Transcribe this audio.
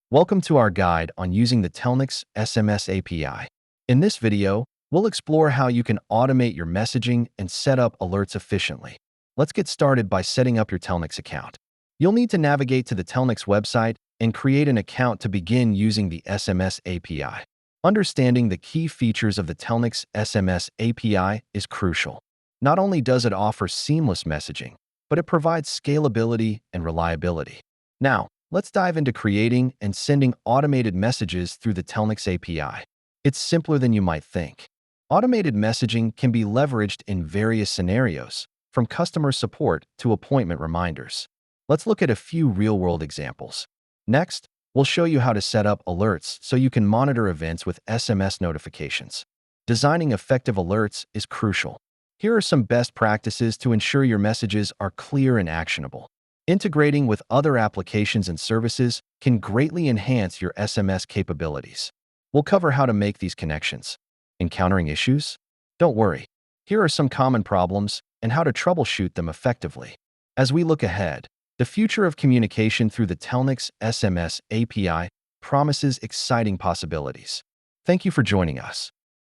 Welcome to our guide on using the Telnyx SMS API. In this video, we'll explore how you can automate your messaging and set up alerts efficiently. Let's get started by setting up your Telnyx account. You'll need to navigate to the Telnyx website and create an account to begin using the SMS API. Understanding the key features of the Telnyx SMS API is crucial. Not only does it offer seamless messaging, but it provides scalability and reliability. Now, let's dive into creating and sending automated messages through the Telnyx API. It's simpler than you might think. Automated messaging can be leveraged in various scenarios, from customer support to appointment reminders. Let's look at a few real-world examples. Next, we'll show you how to set up alerts so you can monitor events with SMS notifications. Designing effective alerts is crucial. Here are some best practices to ensure your messages are clear and actionable. Integrating with other applications and services can greatly enhance your SMS capabilities. We'll cover how to make these connections. Encountering issues? Don't worry. Here are some common problems and how to troubleshoot them effectively. As we look ahead, the future of communication through the Telnyx SMS API promises exciting possibilities. Thank you for joining us.